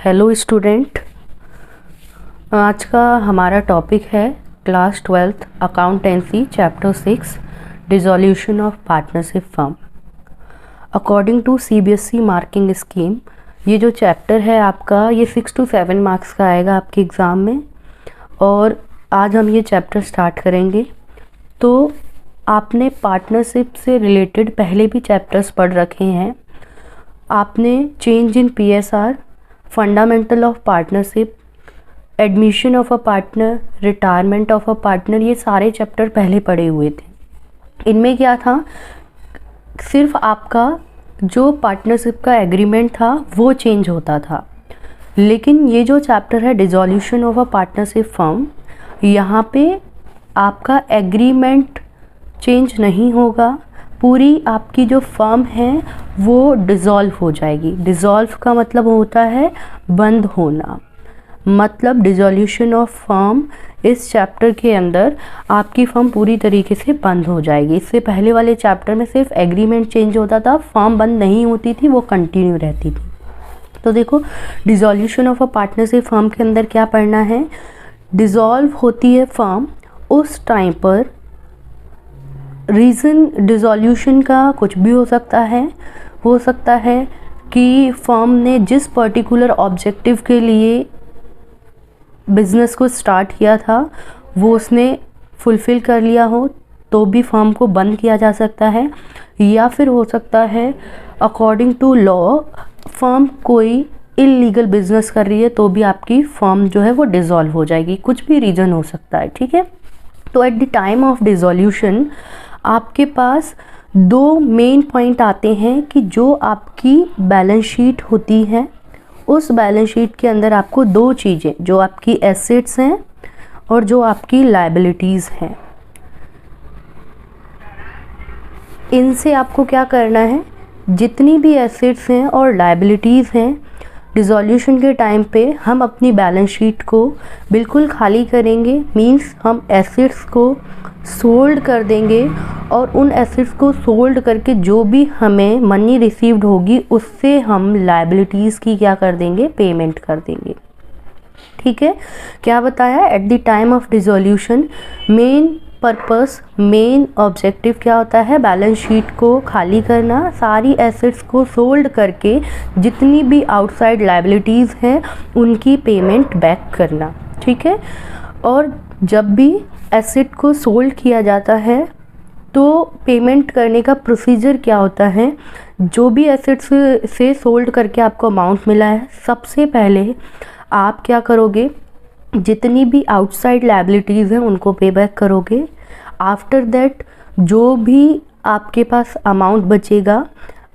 Hello student, आज का हमारा टॉपिक है class 12th accountancy chapter 6 dissolution of partnership firm. According to CBSE marking scheme ये जो चैप्टर है आपका ये 6 to 7 मार्क्स का आएगा आपके एग्ज़ाम में। और आज हम ये चैप्टर स्टार्ट करेंगे। तो आपने पार्टनरशिप से रिलेटेड पहले भी चैप्टर्स पढ़ रखे हैं। आपने change in PSR, fundamental of partnership, admission of a partner, retirement of a partner, ये सारे चैप्टर पहले पढ़े हुए थे। इनमें क्या था, सिर्फ आपका जो पार्टनरशिप का एग्रीमेंट था वो चेंज होता था। लेकिन ये जो चैप्टर है dissolution of a partnership firm, यहाँ पे आपका एग्रीमेंट चेंज नहीं होगा, पूरी आपकी जो फर्म है वो डिज़ोल्व हो जाएगी। डिज़ोल्व का मतलब होता है बंद होना, मतलब डिसॉल्यूशन ऑफ फर्म इस चैप्टर के अंदर आपकी फर्म पूरी तरीके से बंद हो जाएगी। इससे पहले वाले चैप्टर में सिर्फ एग्रीमेंट चेंज होता था, फर्म बंद नहीं होती थी, वो कंटिन्यू रहती थी। तो देखो, dissolution of a partnership firm के अंदर क्या पढ़ना है, डिसॉल्व होती है फर्म उस टाइम पर। रीज़न डिसॉल्यूशन का कुछ भी हो सकता है कि फर्म ने जिस पर्टिकुलर ऑब्जेक्टिव के लिए बिज़नेस को स्टार्ट किया था वो उसने फुलफ़िल कर लिया हो तो भी फर्म को बंद किया जा सकता है। या फिर हो सकता है अकॉर्डिंग टू लॉ फर्म कोई इलीगल बिजनेस कर रही है तो भी आपकी फर्म जो है वो डिसॉल्व हो जाएगी। कुछ भी रीज़न हो सकता है, ठीक है। तो at the time of dissolution आपके पास दो मेन पॉइंट आते हैं कि जो आपकी बैलेंस शीट होती है उस बैलेंस शीट के अंदर आपको दो चीज़ें, जो आपकी एसेट्स हैं और जो आपकी लायबिलिटीज़ हैं, इनसे आपको क्या करना है, जितनी भी एसेट्स हैं और लायबिलिटीज़ हैं डिसॉल्यूशन के टाइम पे हम अपनी बैलेंस शीट को बिल्कुल खाली करेंगे। मींस हम एसेट्स को सोल्ड कर देंगे और उन एसेट्स को सोल्ड करके जो भी हमें मनी रिसीव्ड होगी उससे हम लायबिलिटीज़ की क्या कर देंगे, पेमेंट कर देंगे। ठीक है, क्या बताया, at the time of dissolution main purpose, main objective क्या होता है, बैलेंस शीट को खाली करना, सारी एसेट्स को सोल्ड करके जितनी भी आउटसाइड लायबिलिटीज़ हैं उनकी पेमेंट बैक करना। ठीक है, और जब भी एसेट को सोल्ड किया जाता है तो पेमेंट करने का प्रोसीजर क्या होता है, जो भी एसेट्स से सोल्ड करके आपको अमाउंट मिला है सबसे पहले आप क्या करोगे, जितनी भी आउटसाइड लायबिलिटीज़ हैं उनको पे बैक करोगे। आफ्टर दैट जो भी आपके पास अमाउंट बचेगा,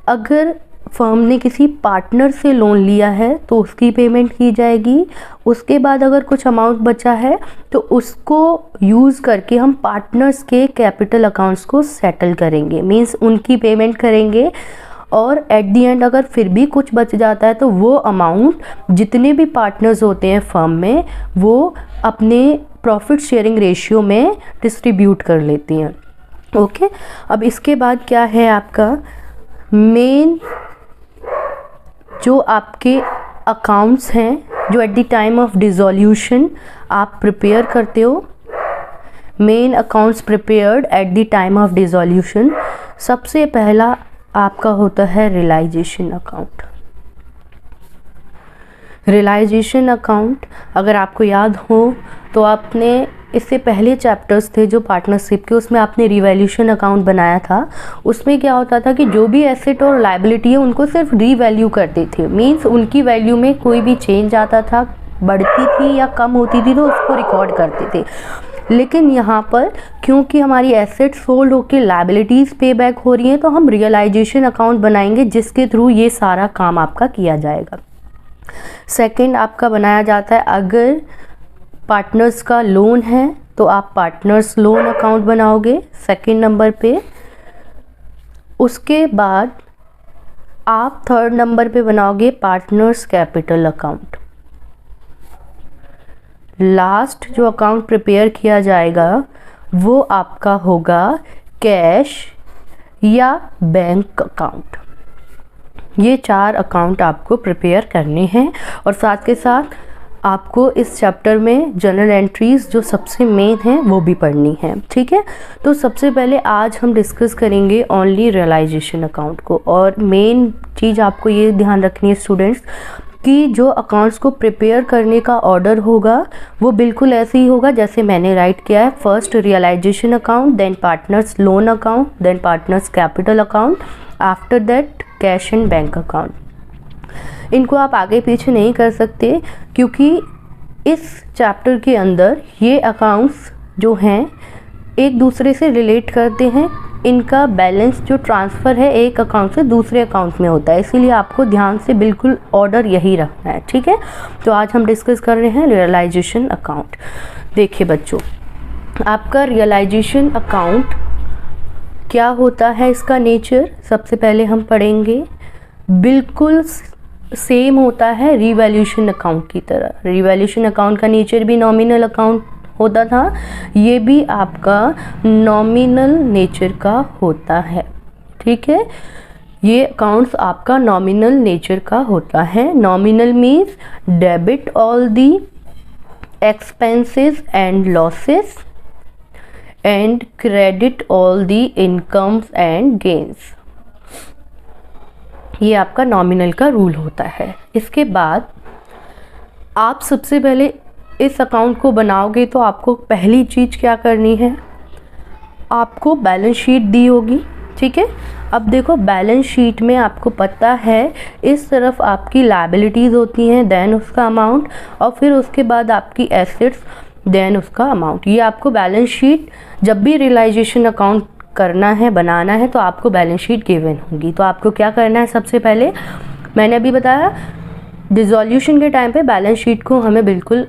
अगर फर्म ने किसी पार्टनर से लोन लिया है तो उसकी पेमेंट की जाएगी। उसके बाद अगर कुछ अमाउंट बचा है तो उसको यूज़ करके हम पार्टनर्स के कैपिटल अकाउंट्स को सेटल करेंगे, मींस उनकी पेमेंट करेंगे। और एट दी एंड अगर फिर भी कुछ बच जाता है तो वो अमाउंट जितने भी पार्टनर्स होते हैं फर्म में वो अपने प्रॉफिट शेयरिंग रेशियो में डिस्ट्रीब्यूट कर लेती हैं। ओके, अब इसके बाद क्या है आपका मेन जो आपके अकाउंट्स हैं जो at the time of dissolution आप प्रिपेयर करते हो, main accounts prepared at the time of dissolution. सबसे पहला आपका होता है रियलाइजेशन अकाउंट। रियलाइजेशन अकाउंट अगर आपको याद हो तो आपने इससे पहले चैप्टर्स थे जो पार्टनरशिप के, उसमें आपने रिवैल्यूशन अकाउंट बनाया था। उसमें क्या होता था कि जो भी एसेट और लायबिलिटी है उनको सिर्फ रीवैल्यू करते थे, मींस उनकी वैल्यू में कोई भी चेंज आता था, बढ़ती थी या कम होती थी तो उसको रिकॉर्ड करते थे। लेकिन यहाँ पर क्योंकि हमारी एसेट सोल्ड होकर लायबिलिटीज़ पे बैक हो रही हैं तो हम रियलाइजेशन अकाउंट बनाएंगे जिसके थ्रू ये सारा काम आपका किया जाएगा। सेकंड आपका बनाया जाता है, अगर पार्टनर्स का लोन है तो आप पार्टनर्स लोन अकाउंट बनाओगे सेकंड नंबर पे। उसके बाद आप थर्ड नंबर पे बनाओगे पार्टनर्स कैपिटल अकाउंट। लास्ट जो अकाउंट प्रिपेयर किया जाएगा वो आपका होगा कैश या बैंक अकाउंट। ये 4 अकाउंट आपको प्रिपेयर करने हैं और साथ के साथ आपको इस चैप्टर में जर्नल एंट्रीज जो सबसे मेन हैं वो भी पढ़नी है। ठीक है, तो सबसे पहले आज हम डिस्कस करेंगे ओनली रियलाइजेशन अकाउंट को। और मेन चीज़ आपको ये ध्यान रखनी है स्टूडेंट्स कि जो अकाउंट्स को प्रिपेयर करने का ऑर्डर होगा वो बिल्कुल ऐसे ही होगा जैसे मैंने राइट किया है। First realisation account, then partners loan account, then partners capital account, after that cash and bank account. इनको आप आगे पीछे नहीं कर सकते क्योंकि इस चैप्टर के अंदर ये अकाउंट्स जो हैं एक दूसरे से रिलेट करते हैं। इनका बैलेंस जो ट्रांसफ़र है एक अकाउंट से दूसरे अकाउंट में होता है, इसीलिए आपको ध्यान से बिल्कुल ऑर्डर यही रखना है। ठीक है, तो आज हम डिस्कस कर रहे हैं रियलाइजेशन अकाउंट। देखिए बच्चों, आपका रियलाइजेशन अकाउंट क्या होता है, इसका नेचर सबसे पहले हम पढ़ेंगे। बिल्कुल सेम होता है रिवैल्यूएशन अकाउंट की तरह। रिवैल्यूएशन अकाउंट का नेचर भी नॉमिनल अकाउंट होता था, ये भी आपका नॉमिनल नेचर का होता है। ठीक है, ये अकाउंट्स आपका नॉमिनल नेचर का होता है। Nominal means debit all the expenses and losses and credit all the incomes and gains. ये आपका नॉमिनल का रूल होता है। इसके बाद आप सबसे पहले इस अकाउंट को बनाओगे तो आपको पहली चीज़ क्या करनी है, आपको बैलेंस शीट दी होगी। ठीक है, अब देखो बैलेंस शीट में आपको पता है इस तरफ आपकी लायबिलिटीज़ होती हैं, देन उसका अमाउंट, और फिर उसके बाद आपकी एसेट्स, देन उसका अमाउंट। ये आपको बैलेंस शीट जब भी रियलाइजेशन अकाउंट करना है, बनाना है, तो आपको बैलेंस शीट गिवन होगी। तो आपको क्या करना है, सबसे पहले मैंने अभी बताया डिसॉल्यूशन के टाइम पे बैलेंस शीट को हमें बिल्कुल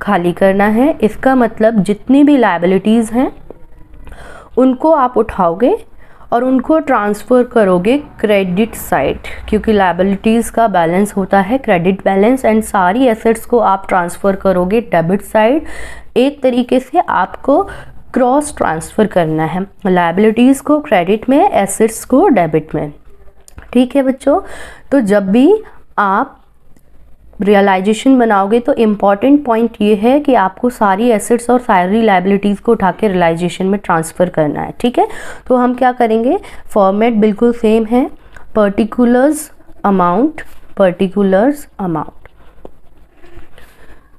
खाली करना है। इसका मतलब जितनी भी लायबिलिटीज़ हैं उनको आप उठाओगे और उनको ट्रांसफ़र करोगे क्रेडिट साइड, क्योंकि लायबिलिटीज़ का बैलेंस होता है क्रेडिट बैलेंस, एंड सारी एसेट्स को आप ट्रांसफ़र करोगे डेबिट साइड। एक तरीके से आपको क्रॉस ट्रांसफ़र करना है, लायबिलिटीज़ को क्रेडिट में, एसेट्स को डेबिट में। ठीक है बच्चों, तो जब भी आप रियलाइजेशन बनाओगे तो इम्पॉर्टेंट पॉइंट ये है कि आपको सारी एसेट्स और सारी लायबिलिटीज़ को उठा के रियलाइजेशन में ट्रांसफ़र करना है। ठीक है, तो हम क्या करेंगे, फॉर्मेट बिल्कुल सेम है, पर्टिकुलर्स अमाउंट, पर्टिकुलर्स अमाउंट।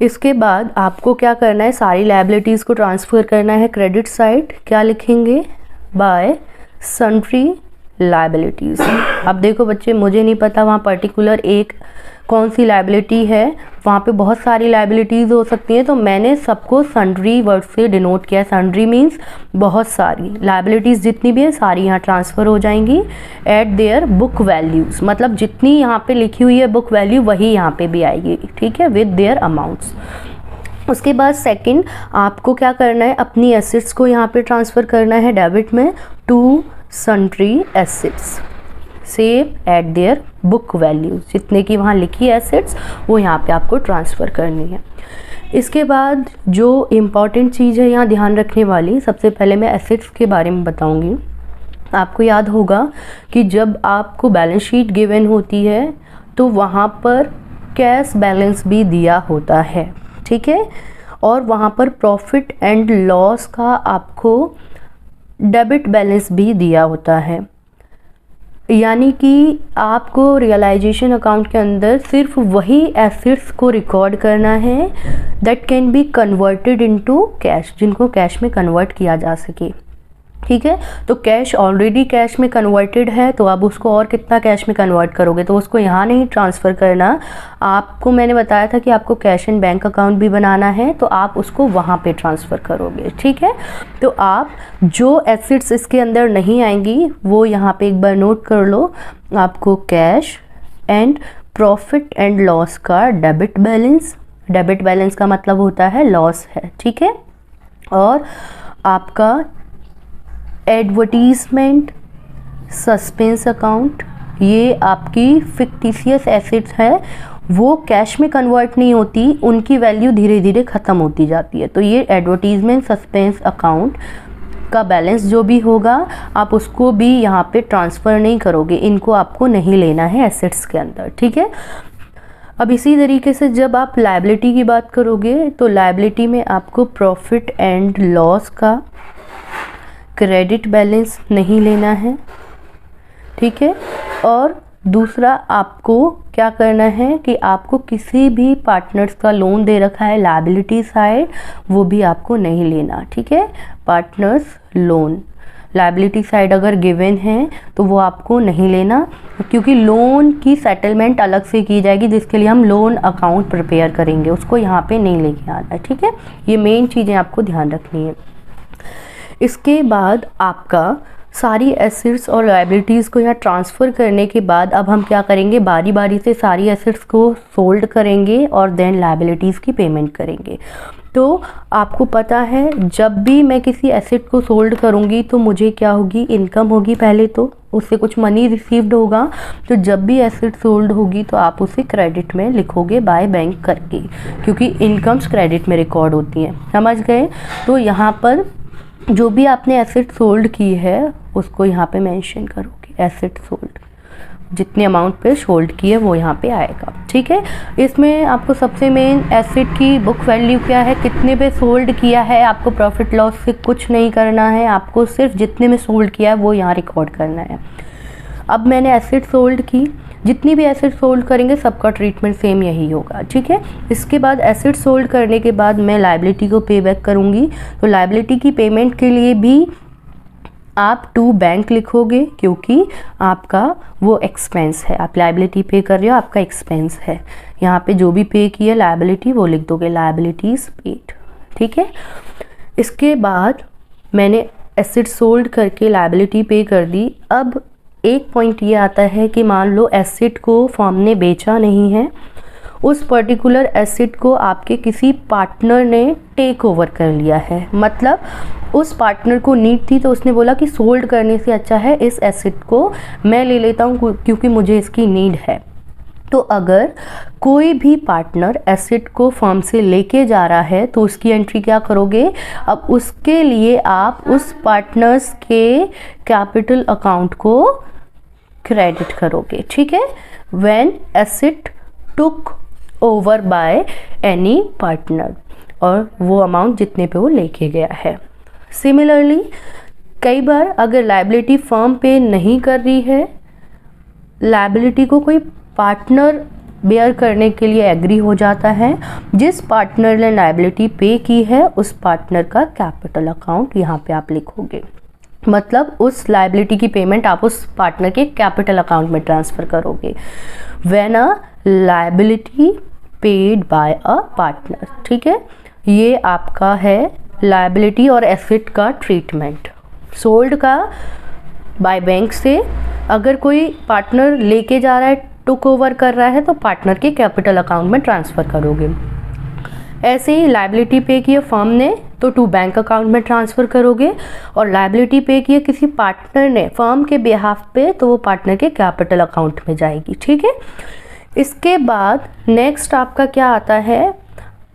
इसके बाद आपको क्या करना है, सारी लायबिलिटीज़ को ट्रांसफ़र करना है क्रेडिट साइड। क्या लिखेंगे, बाय सन्ड्री लायबिलिटीज़। अब देखो बच्चे, मुझे नहीं पता वहाँ पर्टिकुलर एक कौन सी लायबिलिटी है, वहाँ पे बहुत सारी लायबिलिटीज़ हो सकती हैं, तो मैंने सबको सन्ड्री वर्ड से डिनोट किया। सन्ड्री मीन्स बहुत सारी लायबिलिटीज़, जितनी भी है सारी यहाँ ट्रांसफ़र हो जाएंगी एट देयर बुक वैल्यूज़, मतलब जितनी यहाँ पे लिखी हुई है बुक वैल्यू वही यहाँ पे भी आएगी। ठीक है, विद देयर अमाउंट्स। उसके बाद सेकंड आपको क्या करना है, अपनी एसेट्स को यहाँ पे ट्रांसफ़र करना है डेबिट में to sundry assets save at their book value, जितने की वहाँ लिखी एसेट्स वो यहाँ पे आपको ट्रांसफ़र करनी है। इसके बाद जो इम्पॉर्टेंट चीज़ है यहाँ ध्यान रखने वाली, सबसे पहले मैं एसेट्स के बारे में बताऊँगी। आपको याद होगा कि जब आपको बैलेंस शीट गिवन होती है तो वहाँ पर कैश बैलेंस भी दिया होता है। ठीक है, और वहाँ पर प्रॉफिट एंड लॉस का आपको डेबिट बैलेंस भी दिया होता है। यानी कि आपको रियलाइजेशन अकाउंट के अंदर सिर्फ वही एसेट्स को रिकॉर्ड करना है that can be converted into cash, जिनको कैश में कन्वर्ट किया जा सके। ठीक है, तो कैश ऑलरेडी कैश में कन्वर्टेड है, तो अब उसको और कितना कैश में कन्वर्ट करोगे, तो उसको यहाँ नहीं ट्रांसफ़र करना। आपको मैंने बताया था कि आपको कैश एंड बैंक अकाउंट भी बनाना है, तो आप उसको वहाँ पे ट्रांसफ़र करोगे। ठीक है, तो आप जो एसेट्स इसके अंदर नहीं आएंगी वो यहाँ पे एक बार नोट कर लो। आपको cash and profit and loss का डेबिट बैलेंस, डेबिट बैलेंस का मतलब होता है लॉस है। ठीक है, और आपका एडवर्टीजमेंट सस्पेंस अकाउंट, ये आपकी फिक्टिशियस एसेट्स है, वो कैश में कन्वर्ट नहीं होती, उनकी वैल्यू धीरे धीरे ख़त्म होती जाती है। तो ये एडवर्टीजमेंट सस्पेंस अकाउंट का बैलेंस जो भी होगा आप उसको भी यहाँ पे ट्रांसफ़र नहीं करोगे, इनको आपको नहीं लेना है एसेट्स के अंदर, ठीक है। अब इसी तरीके से जब आप लायबिलिटी की बात करोगे तो लायबिलिटी में आपको प्रॉफिट एंड लॉस का क्रेडिट बैलेंस नहीं लेना है, ठीक है। और दूसरा आपको क्या करना है कि आपको किसी भी पार्टनर्स का लोन दे रखा है लायबिलिटी साइड, वो भी आपको नहीं लेना, ठीक है। पार्टनर्स लोन लायबिलिटी साइड अगर गिवन है तो वो आपको नहीं लेना, क्योंकि लोन की सेटलमेंट अलग से की जाएगी जिसके लिए हम लोन अकाउंट प्रिपेयर करेंगे, उसको यहाँ पे नहीं लेके आना है, ठीक है। ये मेन चीज़ें आपको ध्यान रखनी है। इसके बाद आपका सारी एसेट्स और लायबिलिटीज़ को यहाँ ट्रांसफ़र करने के बाद अब हम क्या करेंगे, बारी बारी से सारी एसेट्स को सोल्ड करेंगे और देन लायबिलिटीज़ की पेमेंट करेंगे। तो आपको पता है जब भी मैं किसी एसेट को सोल्ड करूँगी तो मुझे क्या होगी, इनकम होगी, पहले तो उससे कुछ मनी रिसीव्ड होगा। तो जब भी एसेट सोल्ड होगी तो आप उसे क्रेडिट में लिखोगे बाय बैंक करके, क्योंकि इनकम्स क्रेडिट में रिकॉर्ड होती हैं, समझ गए। तो यहाँ पर जो भी आपने एसेट सोल्ड की है उसको यहाँ पे मेंशन करोगे, एसेट सोल्ड जितने अमाउंट पे सोल्ड की है वो यहाँ पे आएगा, ठीक है। इसमें आपको सबसे मेन एसेट की बुक वैल्यू क्या है, कितने पे सोल्ड किया है, आपको प्रॉफिट लॉस से कुछ नहीं करना है, आपको सिर्फ जितने में सोल्ड किया है वो यहाँ रिकॉर्ड करना है। अब मैंने एसेट सोल्ड की, जितनी भी एसेट सोल्ड करेंगे सबका ट्रीटमेंट सेम यही होगा, ठीक है। इसके बाद एसेट सोल्ड करने के बाद मैं लायबिलिटी को पे बैक करूँगी, तो लायबिलिटी की पेमेंट के लिए भी आप टू बैंक लिखोगे, क्योंकि आपका वो एक्सपेंस है, आप लायबिलिटी पे कर रहे हो, आपका एक्सपेंस है। यहाँ पे जो भी पे किया लायबिलिटी वो लिख दोगे, लायबिलिटीज पेड, ठीक है। इसके बाद मैंने एसेट सोल्ड करके लायबिलिटी पे कर दी। अब एक पॉइंट ये आता है कि मान लो एसेट को फर्म ने बेचा नहीं है, उस पर्टिकुलर एसेट को आपके किसी पार्टनर ने टेक ओवर कर लिया है, मतलब उस पार्टनर को नीड थी तो उसने बोला कि सोल्ड करने से अच्छा है इस एसेट को मैं ले लेता हूँ क्योंकि मुझे इसकी नीड है। तो अगर कोई भी पार्टनर एसेट को फर्म से लेके जा रहा है तो उसकी एंट्री क्या करोगे, अब उसके लिए आप उस पार्टनर्स के कैपिटल अकाउंट को क्रेडिट करोगे, ठीक है। When asset took over by any partner, और वो अमाउंट जितने पे वो लेके गया है। सिमिलरली कई बार अगर लायबिलिटी फर्म पे नहीं कर रही है, लायबिलिटी को कोई पार्टनर बेयर करने के लिए एग्री हो जाता है, जिस पार्टनर ने लायबिलिटी पे की है उस पार्टनर का कैपिटल अकाउंट यहाँ पे आप लिखोगे, मतलब उस लायबिलिटी की पेमेंट आप उस पार्टनर के कैपिटल अकाउंट में ट्रांसफ़र करोगे। When a liability paid by a partner, ठीक है। ये आपका है लायबिलिटी और एसेट का ट्रीटमेंट। सोल्ड का बाय बैंक से, अगर कोई पार्टनर लेके जा रहा है, टुक ओवर कर रहा है, तो पार्टनर के कैपिटल अकाउंट में ट्रांसफ़र करोगे। ऐसे ही लायबिलिटी पे किए फर्म ने तो टू बैंक अकाउंट में ट्रांसफ़र करोगे, और लायबिलिटी पे किए किसी पार्टनर ने फर्म के बिहाफ पे तो वो पार्टनर के कैपिटल अकाउंट में जाएगी, ठीक है। इसके बाद नेक्स्ट आपका क्या आता है,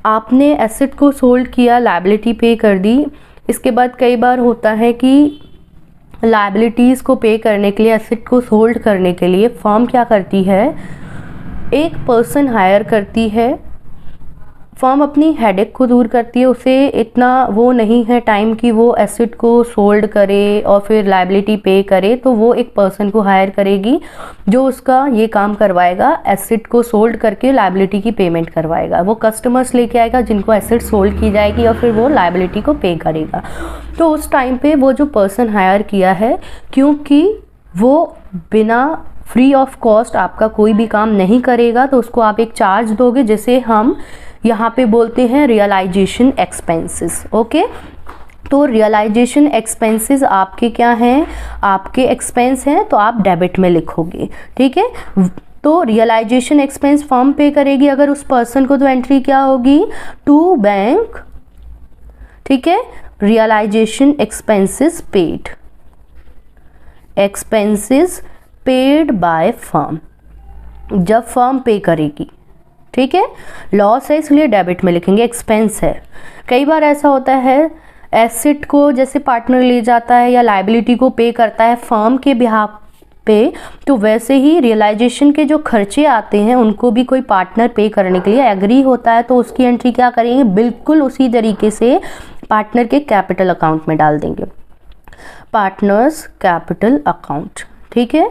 आपने एसेट को सोल्ड किया, लायबिलिटी पे कर दी। इसके बाद कई बार होता है कि लायबिलिटीज़ को पे करने के लिए, एसेट को सोल्ड करने के लिए फर्म क्या करती है, एक पर्सन हायर करती है। फर्म अपनी हेडेक को दूर करती है, उसे इतना वो नहीं है टाइम कि वो एसेट को सोल्ड करे और फिर लायबिलिटी पे करे, तो वो एक पर्सन को हायर करेगी जो उसका ये काम करवाएगा, एसेट को सोल्ड करके लायबिलिटी की पेमेंट करवाएगा। वो कस्टमर्स लेके आएगा जिनको एसेट सोल्ड की जाएगी और फिर वो लायबिलिटी को पे करेगा। तो उस टाइम पे वो जो पर्सन हायर किया है, क्योंकि वो बिना फ्री ऑफ कॉस्ट आपका कोई भी काम नहीं करेगा, तो उसको आप एक चार्ज दोगे, जिसे हम यहाँ पे बोलते हैं रियलाइजेशन एक्सपेंसेस, ओके। तो रियलाइजेशन एक्सपेंसेस आपके क्या हैं, आपके एक्सपेंस हैं, तो आप डेबिट में लिखोगे, ठीक है। तो रियलाइजेशन एक्सपेंस फर्म पे करेगी अगर उस पर्सन को, तो एंट्री क्या होगी, टू बैंक, ठीक है। Realisation expenses paid, expenses paid by firm, जब फर्म पे करेगी, ठीक है। लॉस है इसलिए डेबिट में लिखेंगे, एक्सपेंस है। कई बार ऐसा होता है एसेट को जैसे पार्टनर ले जाता है या लायबिलिटी को पे करता है फर्म के बिहाफ पे, तो वैसे ही रियलाइजेशन के जो खर्चे आते हैं उनको भी कोई पार्टनर पे करने के लिए एग्री होता है, तो उसकी एंट्री क्या करेंगे, बिल्कुल उसी तरीके से पार्टनर के कैपिटल अकाउंट में डाल देंगे, पार्टनर्स कैपिटल अकाउंट। ठीक है,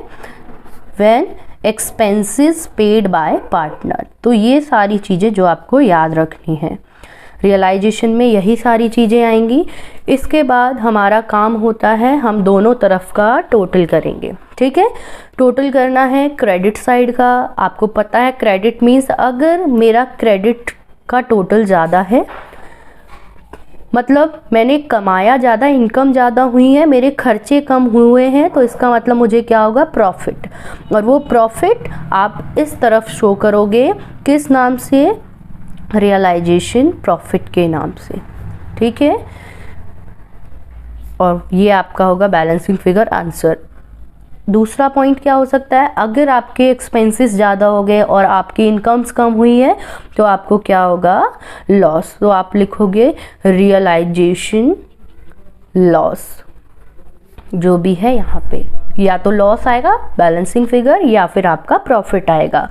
when expenses paid bye partner. तो ये सारी चीज़ें जो आपको याद रखनी है, रियलाइजेशन में यही सारी चीज़ें आएंगी। इसके बाद हमारा काम होता है हम दोनों तरफ का टोटल करेंगे। ठीक है, टोटल करना है क्रेडिट साइड का। आपको पता है क्रेडिट मीन्स अगर मेरा क्रेडिट का टोटल ज़्यादा है, मतलब मैंने कमाया ज़्यादा, इनकम ज़्यादा हुई है, मेरे खर्चे कम हुए हैं, तो इसका मतलब मुझे क्या होगा, प्रॉफिट। और वो प्रॉफिट आप इस तरफ शो करोगे किस नाम से, रियलाइजेशन प्रॉफिट के नाम से। ठीक है, और ये आपका होगा बैलेंसिंग फिगर आंसर। दूसरा पॉइंट क्या हो सकता है, अगर आपके एक्सपेंसेस ज़्यादा हो गए और आपकी इनकम्स कम हुई है तो आपको क्या होगा, लॉस। तो आप लिखोगे रियलाइजेशन लॉस, जो भी है यहाँ पे, या तो लॉस आएगा बैलेंसिंग फिगर या फिर आपका प्रॉफिट आएगा।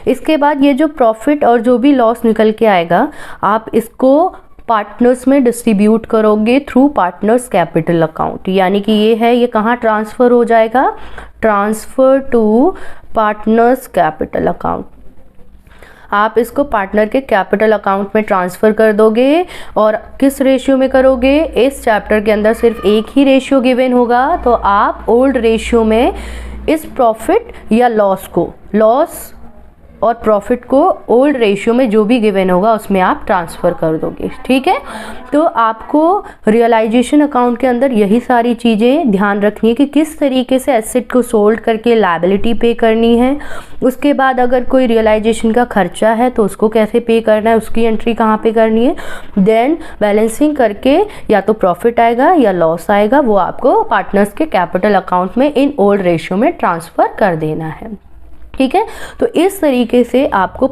इसके बाद ये जो प्रॉफिट और जो भी लॉस निकल के आएगा, आप इसको पार्टनर्स में डिस्ट्रीब्यूट करोगे थ्रू पार्टनर्स कैपिटल अकाउंट। यानी कि ये है, ये कहाँ ट्रांसफ़र हो जाएगा, transfer to partners capital account. आप इसको पार्टनर के कैपिटल अकाउंट में ट्रांसफ़र कर दोगे। और किस रेशियो में करोगे, इस चैप्टर के अंदर सिर्फ एक ही रेशियो गिवन होगा, तो आप ओल्ड रेशियो में इस प्रॉफिट या लॉस को, लॉस और प्रॉफिट को ओल्ड रेशियो में जो भी गिवन होगा उसमें आप ट्रांसफ़र कर दोगे। ठीक है, तो आपको रियलाइजेशन अकाउंट के अंदर यही सारी चीज़ें ध्यान रखनी है कि किस तरीके से एसेट को सोल्ड करके लायबिलिटी पे करनी है। उसके बाद अगर कोई रियलाइजेशन का खर्चा है तो उसको कैसे पे करना है, उसकी एंट्री कहाँ पे करनी है। देन बैलेंसिंग करके या तो प्रॉफिट आएगा या लॉस आएगा, वो आपको पार्टनर्स के कैपिटल अकाउंट में इन ओल्ड रेशियो में ट्रांसफ़र कर देना है। ठीक है, तो इस तरीके से आपको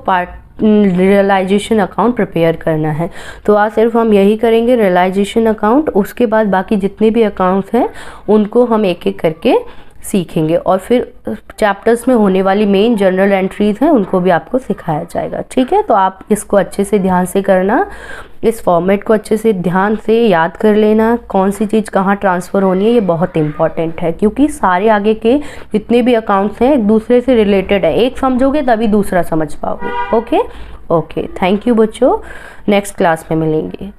रियलाइजेशन अकाउंट प्रिपेयर करना है। तो आज सिर्फ हम यही करेंगे, रियलाइजेशन अकाउंट। उसके बाद बाकी जितने भी अकाउंट्स हैं उनको हम एक एक करके सीखेंगे, और फिर चैप्टर्स में होने वाली मेन जनरल एंट्रीज हैं उनको भी आपको सिखाया जाएगा। ठीक है, तो आप इसको अच्छे से ध्यान से करना, इस फॉर्मेट को अच्छे से ध्यान से याद कर लेना, कौन सी चीज़ कहाँ ट्रांसफ़र होनी है, ये बहुत इंपॉर्टेंट है, क्योंकि सारे आगे के जितने भी अकाउंट्स हैं एक दूसरे से रिलेटेड है। एक समझोगे तभी दूसरा समझ पाओगे। ओके, थैंक यू बच्चों, नेक्स्ट क्लास में मिलेंगे।